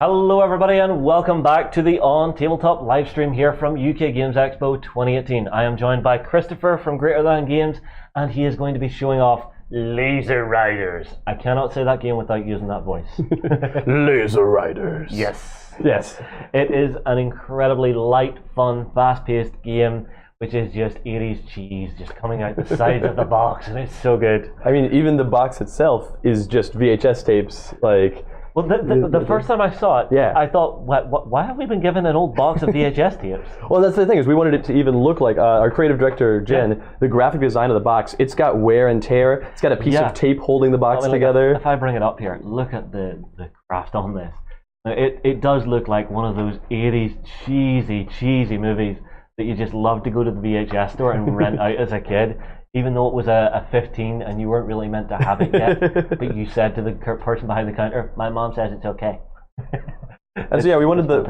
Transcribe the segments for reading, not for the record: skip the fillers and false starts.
Hello everybody and welcome back to the On Tabletop live stream here from UK Games Expo 2018. I am joined by Christopher from Greater Than Games and he is going to be showing off Lazer Ryderz. I cannot say that game without using that voice. Lazer Ryderz. Yes. Yes. It is an incredibly light, fun, fast-paced game which is just 80s cheese just coming out the sides of the box, and it's so good. I mean, even the box itself is just VHS tapes, like... Well, the first time I saw it, yeah. I thought, why have we been given an old box of VHS tapes? Well, that's the thing, is we wanted it to even look like, our creative director, Jen, the graphic design of the box, it's got wear and tear, it's got a piece of tape holding the box together. If I bring it up here, look at the craft on this. It does look like one of those 80s cheesy movies that you just love to go to the VHS store and rent out as a kid. Even though it was a 15 and you weren't really meant to have it yet, but you said to the person behind the counter, "My mom says it's okay." And so yeah, we wanted the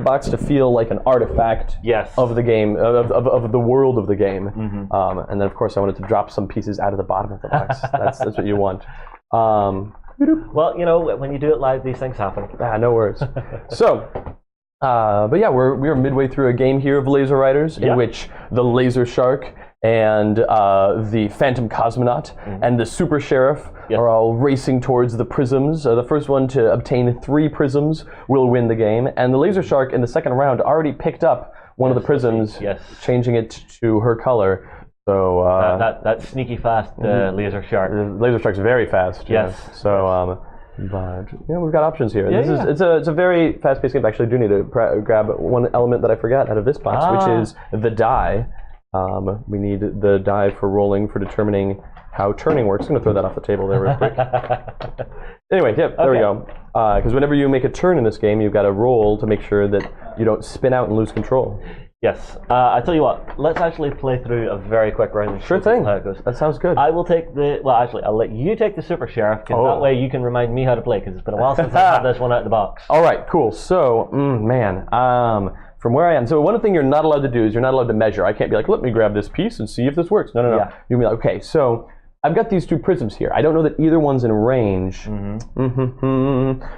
box to feel like an artifact of the game, of the world of the game. Mm-hmm. And then of course I wanted to drop some pieces out of the bottom of the box. That's what you want. Well, you know, when you do it live, these things happen. No worries. So. But yeah, we're midway through a game here of Lazer Ryderz, in which the Laser Shark and the Phantom Cosmonaut and the Super Sheriff are all racing towards the prisms. The first one to obtain 3 prisms will win the game, and the Laser Shark in the second round already picked up one of the prisms, changing it to her color. So that sneaky fast Laser Shark. The Laser Shark's very fast. Yes. So. But yeah, we've got options here. It's a very fast-paced game. I actually do need to grab one element that I forgot out of this box, which is the die. We need the die for rolling, for determining how turning works. I'm going to throw that off the table there real quick. Anyway, there we go. Because whenever you make a turn in this game, you've got to roll to make sure that you don't spin out and lose control. Yes. I tell you what, let's actually play through a very quick round. Sure thing. How it goes. That sounds good. I will take I'll let you take the Super Sheriff, because that way you can remind me how to play, because it's been a while since I've had this one out of the box. All right, cool. So, from where I am, so one thing you're not allowed to do is you're not allowed to measure. I can't be like, let me grab this piece and see if this works. No. Yeah. You'll be like, okay, so I've got these 2 prisms here. I don't know that either one's in range.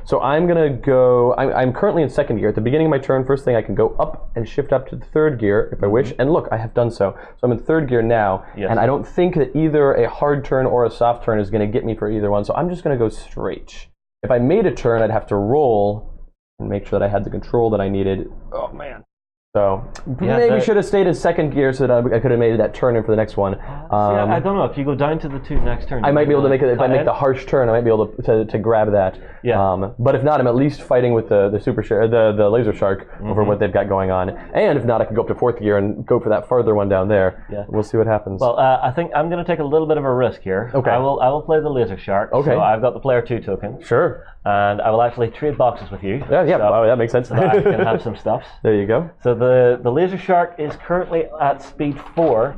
So I'm going to go, I'm currently in 2nd gear. At the beginning of my turn, first thing I can go up and shift up to the 3rd gear if I wish. And look, I have done so. So I'm in 3rd gear now. And I don't think that either a hard turn or a soft turn is going to get me for either one. So I'm just going to go straight. If I made a turn, I'd have to roll and make sure that I had the control that I needed. Oh, man. So maybe we should have stayed in 2nd gear so that I could have made that turn in for the next one. I don't know, if you go down to the 2 next turns, I might be able to make it. If I make the harsh turn, I might be able to grab that. Yeah. But if not, I'm at least fighting with the Laser Shark over what they've got going on. And if not, I can go up to 4th gear and go for that farther one down there. Yeah. We'll see what happens. Well, I think I'm going to take a little bit of a risk here. Okay. I will play the Laser Shark. Okay. So I've got the player 2 token. Sure. And I will actually trade boxes with you. Yeah. So that makes sense. So that I can have some stuffs. There you go. So the Laser Shark is currently at speed 4,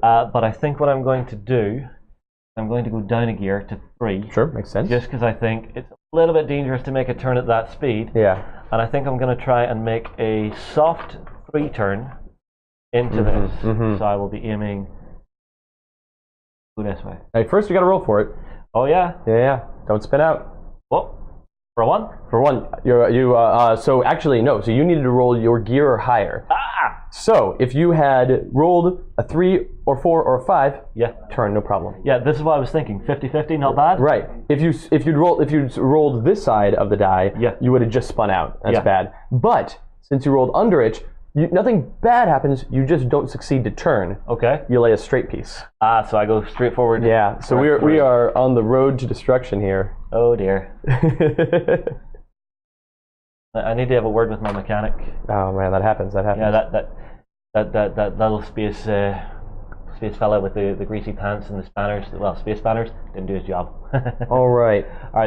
but I think what I'm going to do, I'm going to go down a gear to 3. Sure, makes sense. Just because I think it's a little bit dangerous to make a turn at that speed. Yeah. And I think I'm going to try and make a soft 3 turn into this. So I will be aiming go this way. Hey, first you got to roll for it. Oh yeah. Yeah. Don't spin out. Well. For 1? For 1. So actually, no. So you needed to roll your gear or higher. So if you had rolled a 3 or 4 or a 5, turn, no problem. Yeah, this is what I was thinking. 50-50, not bad. Right. If you rolled this side of the die, you would have just spun out. That's bad. But since you rolled under it, nothing bad happens. You just don't succeed to turn. Okay. You lay a straight piece. So I go straight forward. Yeah. So we are on the road to destruction here. Oh dear. I need to have a word with my mechanic. Oh man, that happens. Yeah, that little space fella with the greasy pants and the spanners. Well, space spanners didn't do his job. All right.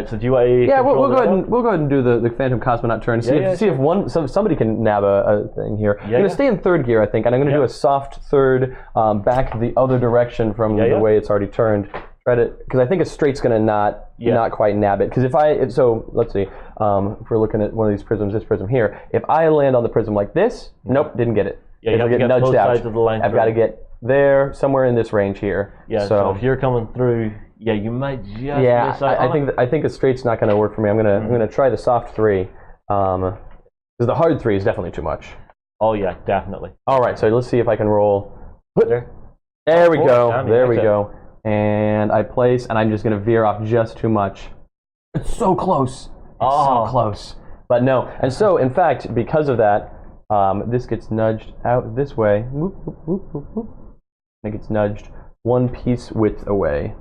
So do you want to? Yeah, we'll go ahead and do the Phantom Cosmonaut turn. See if somebody can nab a thing here. I'm going to stay in 3rd gear, I think, and I'm going to do a soft 3rd back the other direction from the way it's already turned. Try to, because I think a straight's going to not quite nab it. Because so let's see, if we're looking at one of these prisms, this prism here, if I land on the prism like this, nope, didn't get it. Yeah, you get nudged out. Sides of the line I've got to get there, somewhere in this range here. Yeah. So if you're coming through, Yeah, you might just Yeah, miss out on it. I think a straight's not going to work for me. I'm gonna try the soft 3, because the hard 3 is definitely too much. Oh yeah, definitely. All right, so let's see if I can roll. There we go. Damn, There we go. And I place, and I'm just going to veer off just too much. It's so close. It's so close. But no. And so, in fact, because of that, this gets nudged out this way. Whoop, whoop, whoop, whoop, whoop. And it gets nudged 1 piece width away.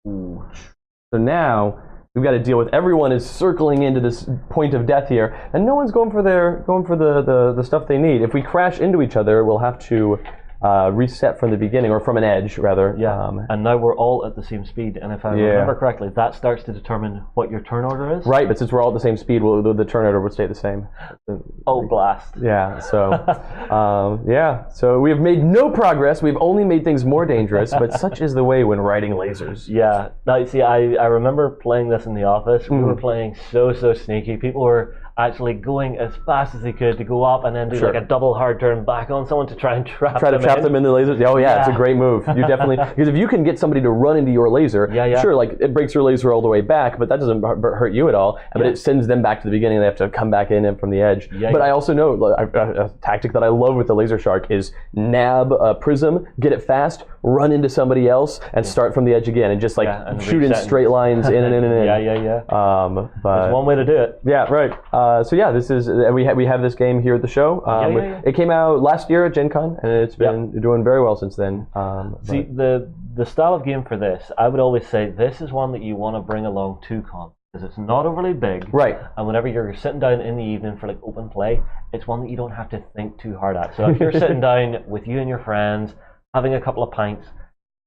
Ooh. So now we've got to deal with everyone is circling into this point of death here, and no one's going for the stuff they need. If we crash into each other, we'll have to reset from the beginning, or from an edge, rather. Yeah, and now we're all at the same speed, and if I remember correctly, that starts to determine what your turn order is. Right, but since we're all at the same speed, the turn order would stay the same. Oh, blast. Yeah, so, so we have made no progress. We've only made things more dangerous, but such is the way when riding lasers. Yeah, now, see, I remember playing this in the office. We were playing so sneaky. People were actually going as fast as they could to go up and then do like a double hard turn back on someone to try and trap them in the lasers. Oh yeah, it's a great move. You definitely, because if you can get somebody to run into your laser, sure, like it breaks your laser all the way back, but that doesn't hurt you at all. But it sends them back to the beginning. They have to come back in from the edge. But I also know a tactic that I love with the laser shark is nab a prism, get it fast, run into somebody else, and start from the edge again, and just like shoot in straight lines in and in and in. But there's one way to do it. Yeah, right. So yeah, this is we have this game here at the show. It came out last year at Gen Con, and it's been doing very well since then. See, the style of game for this, I would always say this is one that you want to bring along to con, because it's not overly big. Right. And whenever you're sitting down in the evening for like open play, it's one that you don't have to think too hard at. So if you're sitting down with you and your friends, having a couple of pints,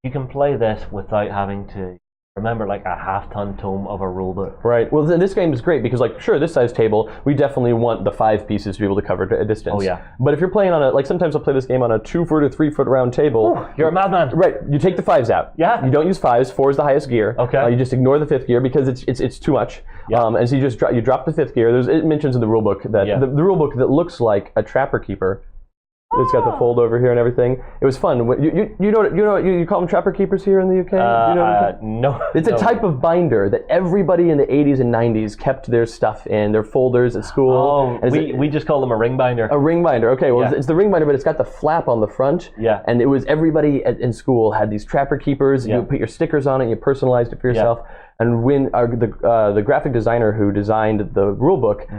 you can play this without having to remember like a half-ton tome of a rulebook. Right. Well, this game is great because, like, sure, this size table, we definitely want the 5 pieces to be able to cover a distance. Oh, yeah. But if you're playing on like sometimes I'll play this game on a 2-foot or 3-foot round table. Ooh, you're a madman. Right. You take the 5s out. Yeah. You don't use 5s. 4 is the highest gear. Okay. You just ignore the 5th gear because it's too much. Yeah. And so you drop the 5th gear. It mentions in the rulebook that the rulebook that looks like a trapper keeper. It's got the fold over here and everything. It was fun. You call them trapper keepers here in the UK? No. It's a type of binder that everybody in the 80s and 90s kept their stuff in, their folders at school. Oh, we just call them a ring binder. A ring binder. Okay, well, it's the ring binder, but it's got the flap on the front. Yeah. And it was everybody in school had these trapper keepers. You put your stickers on it. You personalized it for yourself. Yeah. And when the graphic designer who designed the rulebook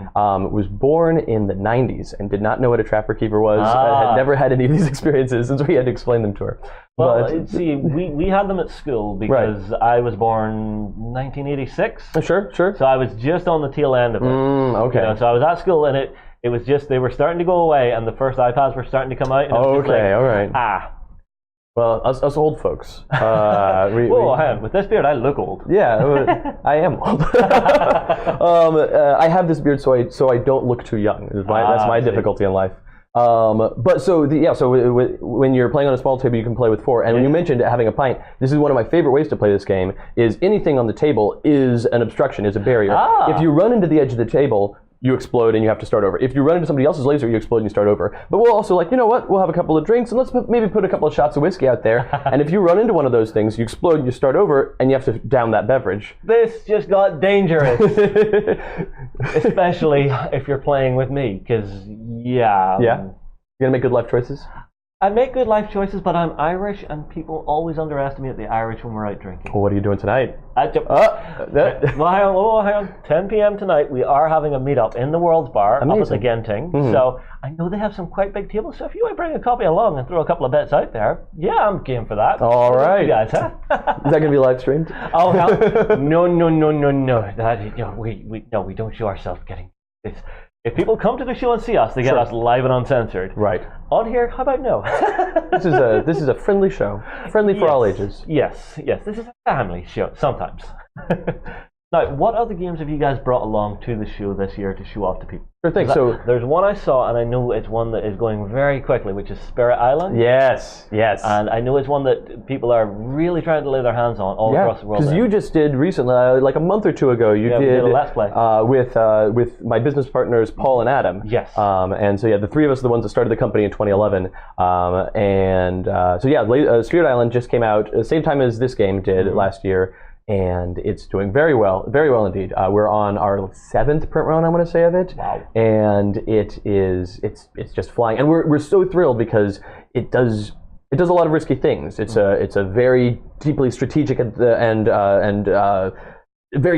was born in the 90s and did not know what a trapper keeper was, had never had any of these experiences, and so we had to explain them to her. Well, see, we had them at school because I was born 1986. Sure. So I was just on the tail end of it. Okay. You know, so I was at school, and it was just, they were starting to go away, and the first iPads were starting to come out. And it was just like, all right. Well, us old folks. With this beard, I look old. Yeah, I am old. I have this beard so I don't look too young. That's my difficulty in life. But when you're playing on a small table, you can play with 4. And when you mentioned having a pint, this is one of my favorite ways to play this game. Is anything on the table is an obstruction, is a barrier. If you run into the edge of the table, you explode and you have to start over. If you run into somebody else's laser, you explode and you start over. But we'll also, like, you know what? We'll have a couple of drinks and let's maybe put a couple of shots of whiskey out there. And if you run into one of those things, you explode, you start over, and you have to down that beverage. This just got dangerous. Especially if you're playing with me, because, Yeah? You gonna make good life choices? I make good life choices, but I'm Irish, and people always underestimate the Irish when we're out drinking. Well, what are you doing tonight? Well, hang on. 10 p.m. tonight, we are having a meetup in the World's Bar up at the Genting. So I know they have some quite big tables, so if you want to bring a copy along and throw a couple of bets out there, I'm game for that. All right. You guys, huh? Is that going to be live streamed? Oh, hell. No. We don't show ourselves getting this. If people come to the show and see us, they get us live and uncensored. Right. On here, how about no? This is a friendly show. Friendly for all ages. Yes. This is a family show, sometimes. Now, what other games have you guys brought along to the show this year to show off to people? Sure thing. So there's one I saw, and I know it's one that is going very quickly, which is Spirit Island. yes. And I know it's one that people are really trying to lay their hands on all across the world. Because you just did recently, like a month or two ago, you did a Let's Play with my business partners Paul and Adam. Yes. And so the three of us are the ones that started the company in 2011. Spirit Island just came out the same time as this game did last year. And it's doing very well indeed. We're on our 7th print run, I want to say, of it. Wow. And it's just flying. And we're so thrilled because it does a lot of risky things. It's a very deeply strategic and very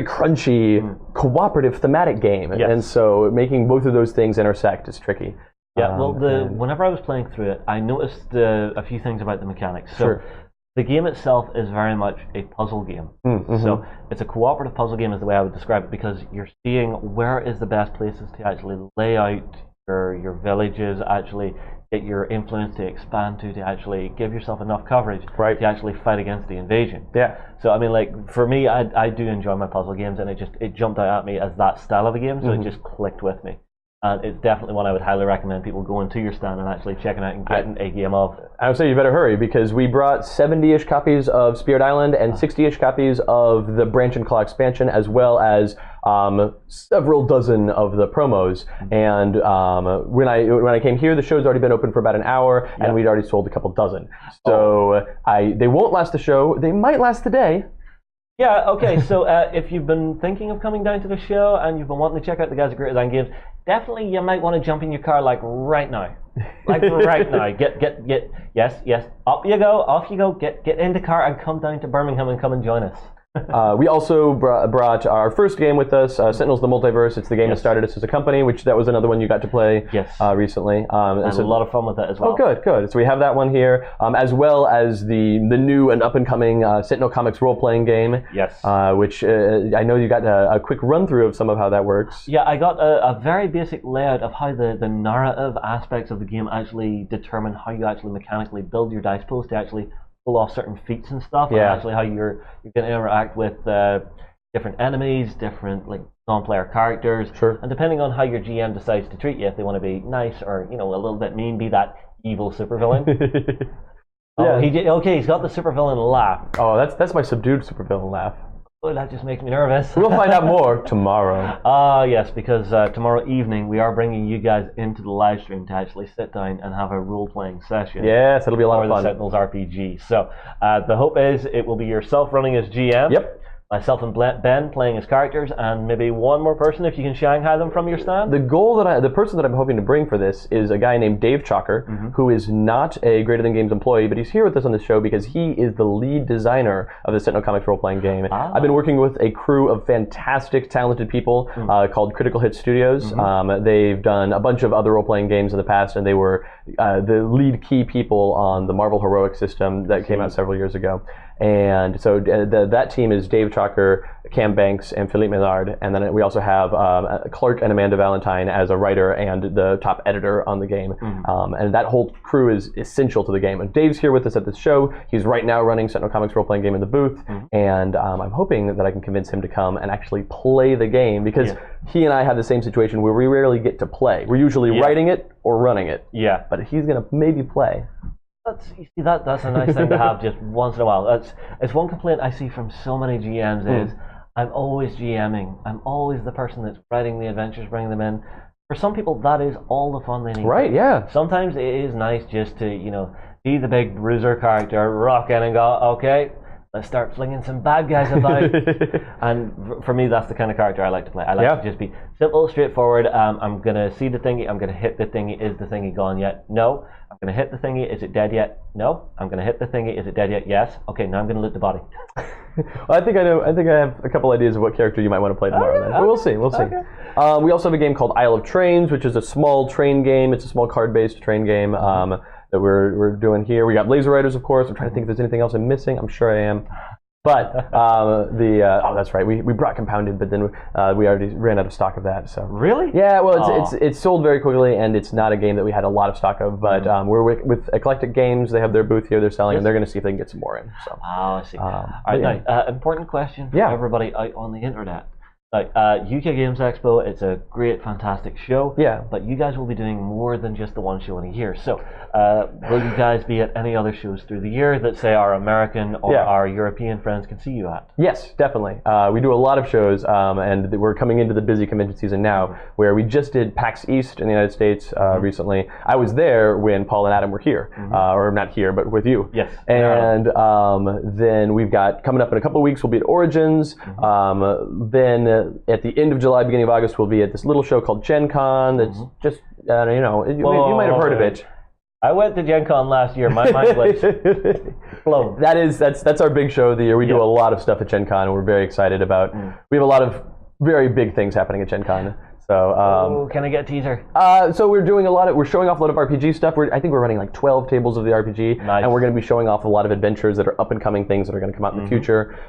crunchy, cooperative thematic game. Yes. And so making both of those things intersect is tricky. Yeah, whenever I was playing through it, I noticed a few things about the mechanics. So Sure. the game itself is very much a puzzle game. So it's a cooperative puzzle game is the way I would describe it, because you're seeing where is the best places to actually lay out your villages, actually get your influence to expand to actually give yourself enough coverage to actually fight against the invasion. Yeah. So I mean, like, for me, I do enjoy my puzzle games, and it jumped out at me as that style of a game, so it just clicked with me. And it's definitely one I would highly recommend people going to your stand and actually checking out and getting a game of. I would say you better hurry, because we brought 70-ish copies of Spirit Island and 60-ish copies of the Branch and Claw expansion, as well as several dozen of the promos. And when I came here, the show's already been open for about an hour, and we'd already sold a couple dozen. So they won't last the show. They might last the day. Yeah, okay, so if you've been thinking of coming down to the show and you've been wanting to check out the guys at Great Design Games, definitely you might want to jump in your car like right now. Like right now. Yes, off you go, get in the car and come down to Birmingham and come and join us. We also brought our first game with us, Sentinels: The Multiverse. It's the game that started us as a company, which that was another one you got to play recently. And so a lot of fun with it as well. Oh, good. So we have that one here, as well as the new and up-and-coming Sentinel Comics role-playing game. Yes. Which I know you got a quick run-through of some of how that works. Yeah, I got a very basic layout of how the narrative aspects of the game actually determine how you actually mechanically build your dice pools to actually pull off certain feats and stuff, and actually how you're going to interact with different enemies, different like non-player characters, and depending on how your GM decides to treat you, if they want to be nice or a little bit mean, be that evil supervillain. He's got the supervillain laugh. Oh, that's my subdued supervillain laugh. Oh, that just makes me nervous. We'll find out more tomorrow. Yes, because tomorrow evening we are bringing you guys into the live stream to actually sit down and have a role-playing session. Yes, it'll be a lot of fun. For the Sentinels RPG. So the hope is it will be yourself running as GM. Yep. Myself and Ben playing as characters, and maybe one more person if you can Shanghai them from your stand. The person that I'm hoping to bring for this is a guy named Dave Chalker, who is not a Greater Than Games employee, but he's here with us on the show because he is the lead designer of the Sentinel Comics role-playing game. I've been working with a crew of fantastic, talented people called Critical Hit Studios. They've done a bunch of other role-playing games in the past, and they were the lead key people on the Marvel Heroic system that came out several years ago. And so that team is Dave Chalker, Cam Banks, and Philippe Millard. And then we also have Clark and Amanda Valentine as a writer and the top editor on the game. And that whole crew is essential to the game. And Dave's here with us at this show. He's right now running Sentinel Comics role-playing game in the booth. And I'm hoping that I can convince him to come and actually play the game, because he and I have the same situation where we rarely get to play. We're usually writing it or running it. Yeah. But he's going to maybe play. That's a nice thing to have just once in a while. It's one complaint I see from so many GMs is I'm always GMing. I'm always the person that's writing the adventures, bringing them in. For some people, that is all the fun they need. Right, yeah. Sometimes it is nice just to, be the big bruiser character, rock in and go, okay, let's start flinging some bad guys about. And for me, that's the kind of character I like to play. I like to just be simple, straightforward. I'm going to see the thingy. I'm going to hit the thingy. Is the thingy gone yet? No. I'm going to hit the thingy. Is it dead yet? No. I'm going to hit the thingy. Is it dead yet? Yes. Okay, now I'm going to loot the body. Well, I think I have a couple ideas of what character you might want to play tomorrow. Then. But we'll see. Okay. We also have a game called Isle of Trains, which is a small train game. It's a small card-based train game that we're doing here. We got Lazer Ryderz, of course. I'm trying to think if there's anything else I'm missing. I'm sure I am. But that's right. We brought compounded, but then we already ran out of stock of that. So really? Yeah. Well, it's sold very quickly, and it's not a game that we had a lot of stock of. But we're with Eclectic Games. They have their booth here. They're selling, and they're going to see if they can get some more in. So. I see. All right. Now, important question for everybody out on the internet. Like UK Games Expo, it's a great, fantastic show. Yeah. But you guys will be doing more than just the one show in a year. So, will you guys be at any other shows through the year that, say, our American or our European friends can see you at? Yes, definitely. We do a lot of shows, and we're coming into the busy convention season now, where we just did PAX East in the United States recently. I was there when Paul and Adam were here, or not here, but with you. Yes. And then we've got, coming up in a couple of weeks, we'll be at Origins. Then at the end of July, beginning of August, we'll be at this little show called Gen Con. That's just, you might have heard of it. I went to Gen Con last year. My mind was blown. That's our big show of the year. We do a lot of stuff at Gen Con, and we're very excited about. We have a lot of very big things happening at Gen Con. So, can I get a teaser? So we're showing off a lot of RPG stuff. I think we're running like 12 tables of the RPG, and we're going to be showing off a lot of adventures that are up and coming things that are going to come out in the future.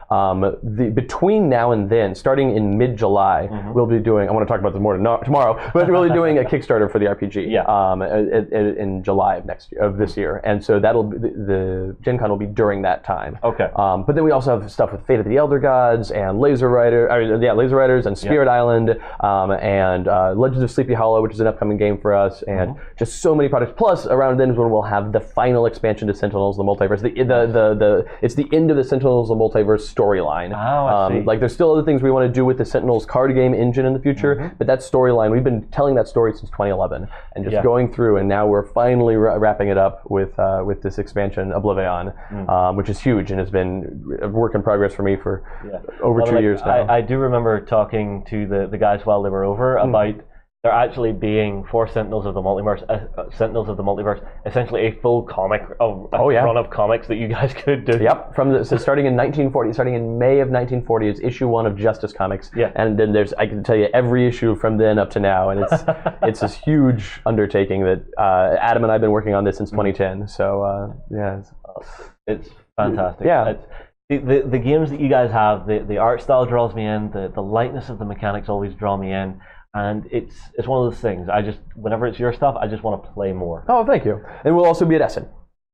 Between now and then, starting in mid-July, we'll be doing. I want to talk about this more tomorrow, but we'll be doing a Kickstarter for the RPG. In July of this year, and so that'll be, the Gen Con will be during that time. Okay. But then we also have stuff with Fate of the Elder Gods and Lazer Ryderz and Spirit Island, and Legends of Sleepy Hollow, which is an upcoming game for us, and just so many products. Plus, around then is when we'll have the final expansion to Sentinels of the Multiverse. It's the end of the Sentinels of the Multiverse storyline. I see. Like, there's still other things we want to do with the Sentinels card game engine in the future, but that storyline, we've been telling that story since 2011, and just going through, and now we're finally wrapping it up with this expansion, Oblivion, which is huge and has been a work in progress for me for over 2 years now. I do remember talking to the guys while they were over about there actually being for Sentinels of the Multiverse, essentially a full comic run of comics that you guys could do. Yep, starting in May of 1940 is issue 1 of Justice Comics, and then I can tell you every issue from then up to now, and it's this huge undertaking that Adam and I have been working on this since 2010. So it's fantastic. Yeah. The games that you guys have, the art style draws me in, the lightness of the mechanics always draw me in, and it's one of those things. Whenever it's your stuff, I just want to play more. Oh, thank you. And we'll also be at Essen.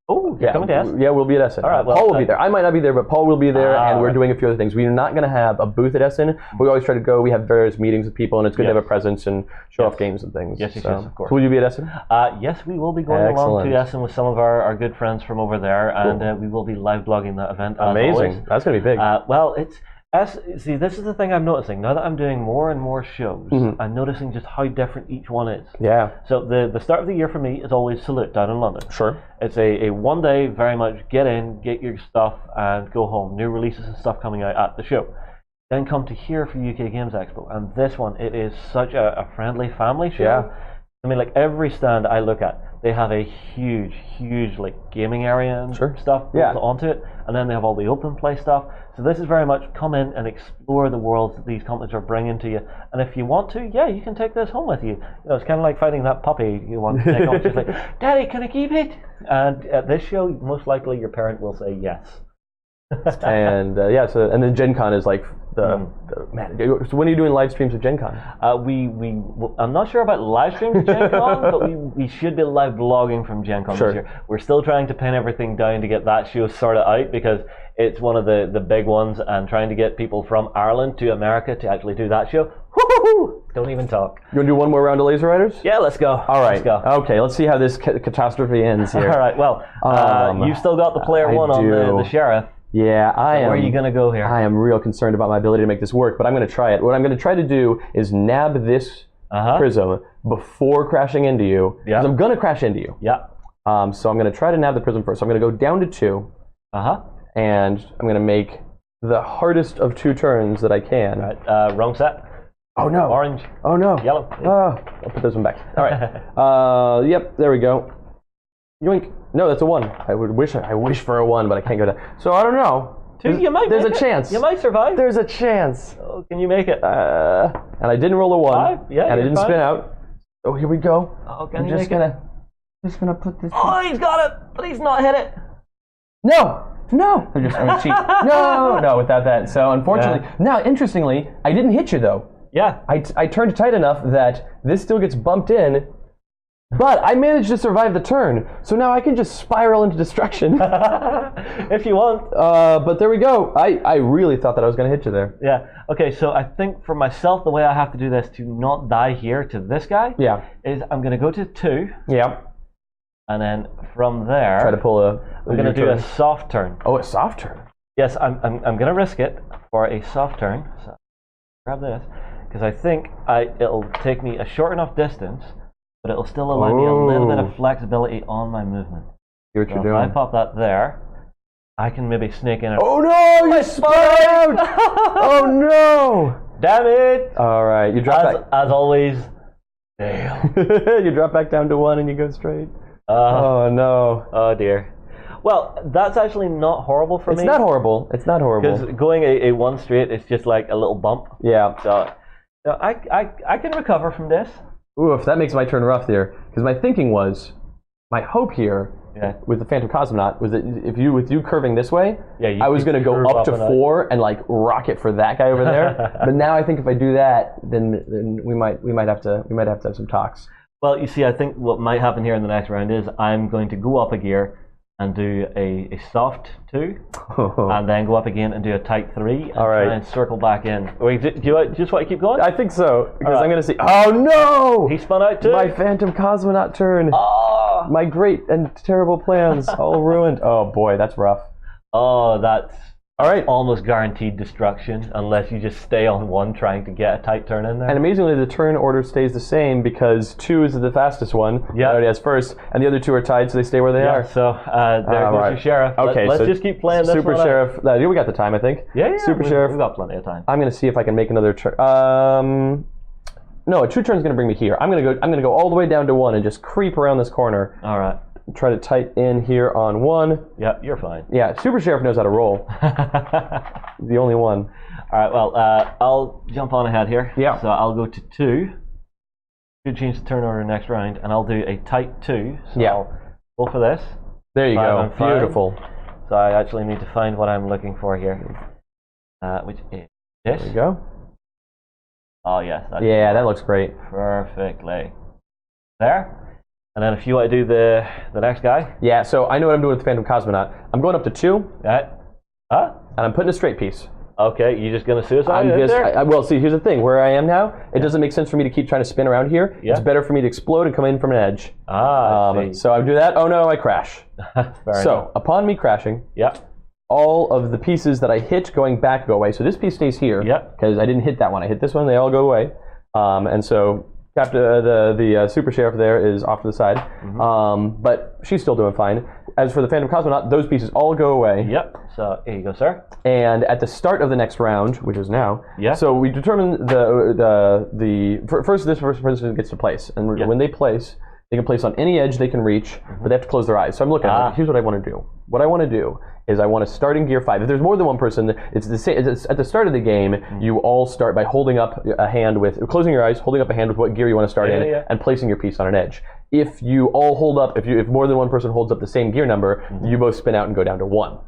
Oh, you're coming to Essen? Yeah, we'll be at Essen. All right, Paul will be there. I might not be there, but Paul will be there, and we're doing a few other things. We're not going to have a booth at Essen. We always try to go. We have various meetings with people, and it's good to have a presence and show off games and things. Yes, of course. So will you be at Essen? Yes, we will be going along to Essen with some of our good friends from over there, and we will be live blogging that event. Amazing. That's going to be big. See, this is the thing I'm noticing. Now that I'm doing more and more shows, I'm noticing just how different each one is. Yeah. So the start of the year for me is always Salute down in London. Sure. It's a one day, very much get in, get your stuff, and go home. New releases and stuff coming out at the show. Then come to here for UK Games Expo. And this one, it is such a friendly family show. Yeah. I mean, like every stand I look at, they have a huge like gaming area and stuff built onto it, and then they have all the open play stuff. So this is very much come in and explore the worlds that these companies are bringing to you. And if you want to, you can take this home with you. It's kind of like finding that puppy you want to take home. Just like, Daddy, can I keep it? And at this show, most likely your parent will say yes. And and then Gen Con is like man. So when are you doing live streams of Gen Con? I'm not sure about live streams of Gen Con, but we should be live blogging from Gen Con this year. We're still trying to pin everything down to get that show sorted out, because it's one of the big ones, and trying to get people from Ireland to America to actually do that show. Woo-hoo-hoo! Don't even talk. You want to do one more round of Lazer Ryderz? Yeah, let's go. All right. Let's go. Okay, let's see how this catastrophe ends here. All right, well, you've still got the player one on the Sheriff. Yeah, where are you going to go here? I am real concerned about my ability to make this work, but I'm going to try it. What I'm going to try to do is nab this prism before crashing into you, because I'm going to crash into you. Yeah. So I'm going to try to nab the prism first. So I'm going to go down to 2, and I'm going to make the hardest of 2 turns that I can. Right. Wrong set. Oh no. Orange. Oh no. Yellow. I'll put this one back. All right. Yep, there we go. Yoink. No, that's a 1. I wish for a 1, but I can't go down. So I don't know. 2, you might There's make a it. chance. You might survive. There's a chance. Oh, can you make it? And I didn't roll a 1. 5? Yeah, and I didn't spin out. Oh, here we go. Oh, I'm just gonna put this. Oh, he's got it, but he's not hit it. No. No, I'm gonna cheat. No, without that. So unfortunately, now interestingly, I didn't hit you though. Yeah. I turned tight enough that this still gets bumped in, but I managed to survive the turn. So now I can just spiral into destruction. If you want. But there we go. I really thought that I was going to hit you there. Yeah. Okay, so I think for myself, the way I have to do this to not die here to this guy is I'm going to go to 2. Yeah. And then from there, try to pull I'm going to do a soft turn. Oh, a soft turn. Yes, I'm going to risk it for a soft turn. So grab this because I think it'll take me a short enough distance, but it'll still allow me a little bit of flexibility on my movement. See what you're doing. If I pop that there, I can maybe snake in. Oh no! You spun out! Oh no! Damn it! All right, you drop back. As always. Damn. You drop back down to 1 and you go straight. Oh no! Oh dear. Well, that's actually not horrible for me. It's not horrible. It's not horrible. Because going a 1 straight is just like a little bump. Yeah. So I can recover from this. Oof, that makes my turn rough there. Because my thinking was, my hope here with the Phantom Cosmonaut was that with you curving this way, I was going to go up to 4 and like rocket for that guy over there. But now I think if I do that, then we might have to have some talks. Well, you see, I think what might happen here in the next round is I'm going to go up a gear and do a soft 2, and then go up again and do a tight 3, and try and circle back in. Wait, do you just want to keep going? I think so, because I'm going to see. Oh no! He spun out too. My Phantom Cosmonaut turn. Oh! My great and terrible plans all ruined. Oh boy, that's rough. Oh, that's all right. Almost guaranteed destruction unless you just stay on 1 trying to get a tight turn in there. And amazingly, the turn order stays the same because 2 is the fastest one. Yeah, already has first, and the other 2 are tied, so they stay where they are. So there goes your sheriff. Okay, let's just keep playing this Super one Sheriff. We got the time, I think. Yeah. Super Sheriff. We've got plenty of time. I'm going to see if I can make another turn. No, a 2 turn is going to bring me here. I'm going to go all the way down to 1 and just creep around this corner. All right. Try to tight in here on 1. Yeah, you're fine. Yeah, Super Sheriff knows how to roll. The only one. All right, well, I'll jump on ahead here. Yeah. So I'll go to 2. Should change the turn order next round, and I'll do a tight 2. So I'll go for this. There you go. Beautiful. So I actually need to find what I'm looking for here, which is this. There you go. Oh, yes. That looks great. Perfectly. There. And then if you want to do the next guy. Yeah, so I know what I'm doing with the Phantom Cosmonaut. I'm going up to 2. Huh? And I'm putting a straight piece. Okay, you just going to suicide well, see, here's the thing. Where I am now, it doesn't make sense for me to keep trying to spin around here. Yeah. It's better for me to explode and come in from an edge. I see. So I do that. Oh no, I crash. So upon me crashing, all of the pieces that I hit going back go away. So this piece stays here because I didn't hit that one. I hit this one. They all go away. And so the Super Sheriff there is off to the side, but she's still doing fine. As for the Phantom Cosmonaut, those pieces all go away. Yep. So here you go, sir. And at the start of the next round, which is now, so we determine first this first person gets to place, and when they place, they can place on any edge they can reach, but they have to close their eyes. So I'm looking at here's what I want to do. What I want to do is I want to start in gear 5. If there's more than one person, it's the same. It's at the start of the game, you all start by holding up a hand closing your eyes, holding up a hand with what gear you want to start in, and placing your piece on an edge. If you all hold up, if more than one person holds up the same gear number, you both spin out and go down to 1.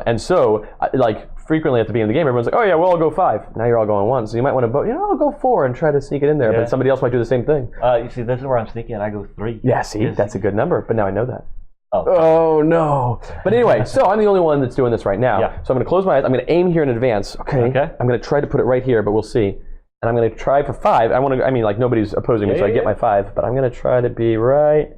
And so, like frequently at the beginning of the game, everyone's like, "Oh yeah, we'll all go 5." Now you're all going 1, so you might want to vote. I'll go 4 and try to sneak it in there, but somebody else might do the same thing. You see, this is where I'm sneaking, and I go 3. Yeah, see, that's a good number, but now I know that. Oh no! But anyway, so I'm the only one that's doing this right now. So I'm going to close my eyes. I'm going to aim here in advance. Okay. I'm going to try to put it right here, but we'll see. And I'm going to try for 5. Like nobody's opposing me, so I get my 5. But I'm going to try to be right.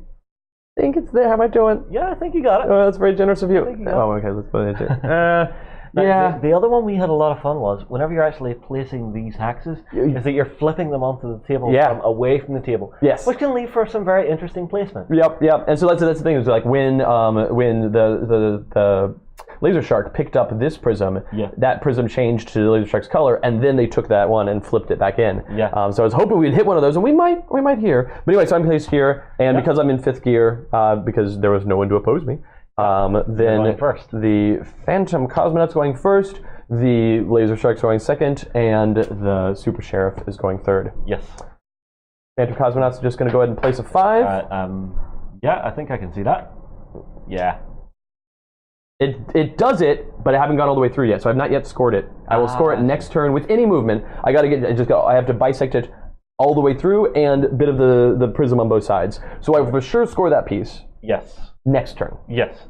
I think it's there. How am I doing? Yeah, I think you got it. Oh, that's very generous of you. Okay, let's put it here. The other one we had a lot of fun was whenever you're actually placing these hexes, is that you're flipping them onto the table from away from the table. Yes. Which can leave for some very interesting placement. Yep. And so that's the thing is like when the Laser Shark picked up this prism, that prism changed to the Laser Shark's color, and then they took that one and flipped it back in. So I was hoping we'd hit one of those, and we might here. But anyway, so I'm placed here, and because I'm in 5th gear, because there was no one to oppose me. Then the Phantom Cosmonaut's going first, the Laser Shark's going second, and the Super Sheriff is going 3rd. Yes. Phantom Cosmonaut's just going to go ahead and place a 5. Yeah, I think I can see that. Yeah. It does it, but I haven't gone all the way through yet, so I've not yet scored it. I will score it next turn with any movement. I have to bisect it all the way through and a bit of the prism on both sides. So I will for sure score that piece. Yes. Next turn. Yes.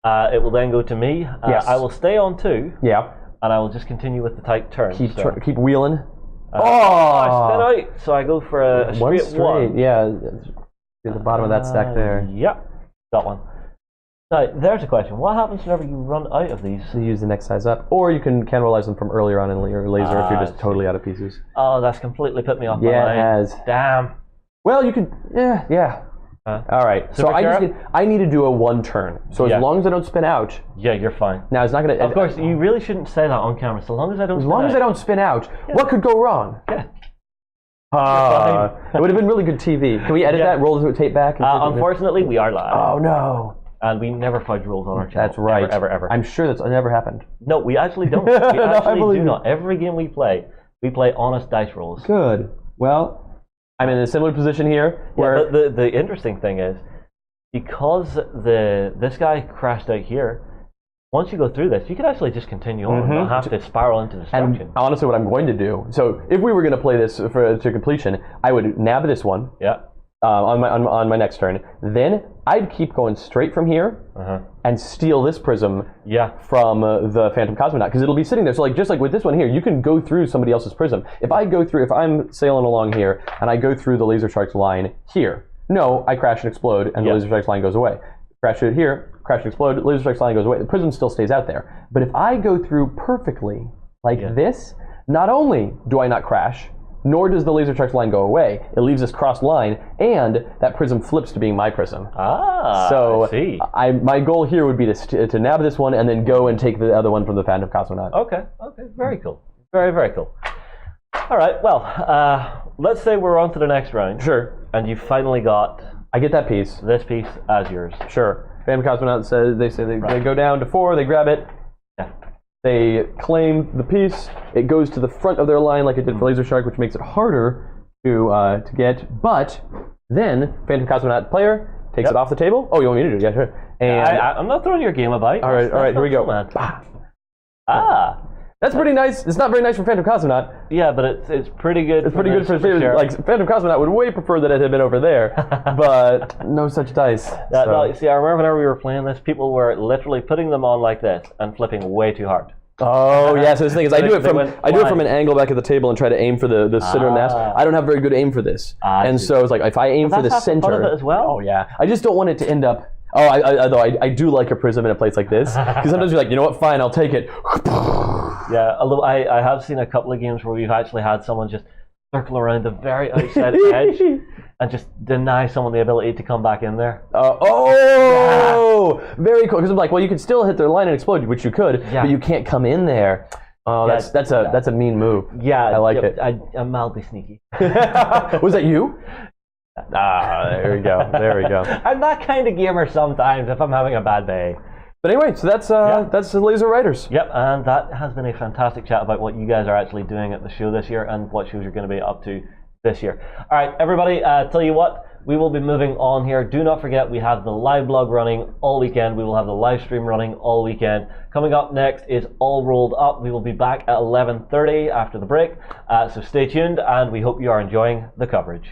It will then go to me. Yes. I will stay on 2. Yeah. And I will just continue with the type turn. Keep wheeling. I spin out, so I go for a straight 1. Yeah. At the bottom of that stack there. Yep. Got one. Now, there's a question. What happens whenever you run out of these? So you use the next size up. Or you can cannibalize them from earlier on in your laser if you're just totally out of pieces. Oh, that's completely put me off my Yeah, line. it has. Damn. Well, you could... Yeah. All right. So I need to do a 1 turn. So as long as I don't spin out... Yeah, you're fine. Now, it's not going to... Of course, you really shouldn't say that on camera. So long as I don't spin out. As long as I don't spin out, what could go wrong? Yeah. It would have been really good TV. Can we edit that, roll the tape back? Unfortunately, we are live. Oh, no. And we never fudge rules on our channel. That's right. Ever. I'm sure that's never happened. No, we actually don't. We actually do not. Every game we play honest dice rolls. Good. Well, I'm in a similar position here. Where but the interesting thing is, because this guy crashed out here, once you go through this, you can actually just continue on and not have to spiral into destruction. And honestly, what I'm going to do, so if we were going to play this to completion, I would nab this one. Yeah. On my next turn. Then I'd keep going straight from here and steal this prism from the Phantom Cosmonaut, because it'll be sitting there. So just like with this one here, you can go through somebody else's prism. If I'm sailing along here and I go through the Laser Shark's line here, no, I crash and explode and the Laser Shark's line goes away. Crash it here, crash and explode, Laser Shark's line goes away. The prism still stays out there. But if I go through perfectly like this, not only do I not crash, nor does the Laser Shark's line go away. It leaves this crossed line, and that prism flips to being my prism. So I see. My goal here would be to nab this one and then go and take the other one from the Phantom Cosmonaut. Okay, very cool. Very cool. All right, well, let's say we're on to the next round. Sure. And you finally got... I get that piece. This piece as yours. Sure. Phantom Cosmonaut says, they go down to 4, they grab it. Yeah. They claim the piece. It goes to the front of their line like it did for Laser Shark, which makes it harder to get. But then Phantom Cosmonaut player takes it off the table. Oh, you want me to do it? Yeah, sure. And I'm not throwing your game about. All right, here we go. That's pretty nice. It's not very nice for Phantom Cosmonaut. Yeah, but it's pretty good. It's pretty good for sure. Like Phantom Cosmonaut would way prefer that it had been over there, but no such dice. No, see, I remember whenever we were playing this, people were literally putting them on like this and flipping way too hard. Oh yeah, so the thing is, I do it from an angle back at the table and try to aim for the center mass. I don't have very good aim for this, and so it's like if I aim for the center. Part of it as well. Oh yeah, I just don't want it to end up. Oh, I do like a prism in a place like this, because sometimes you're like, you know what, fine, I'll take it. Yeah, although I have seen a couple of games where we've actually had someone just circle around the very outside edge and just deny someone the ability to come back in there. Very cool. Because I'm like, well, you could still hit their line and explode, which you could, but you can't come in there. Oh, that's a mean move. Yeah, I like it. I'm mildly sneaky. Was that you? There we go. I'm that kind of gamer sometimes if I'm having a bad day. But anyway, so that's the Lazer Ryderz. Yep, and that has been a fantastic chat about what you guys are actually doing at the show this year and what shows you're going to be up to this year. All right, everybody, tell you what, we will be moving on here. Do not forget, we have the live blog running all weekend. We will have the live stream running all weekend. Coming up next is All Rolled Up. We will be back at 11:30 after the break. So stay tuned, and we hope you are enjoying the coverage.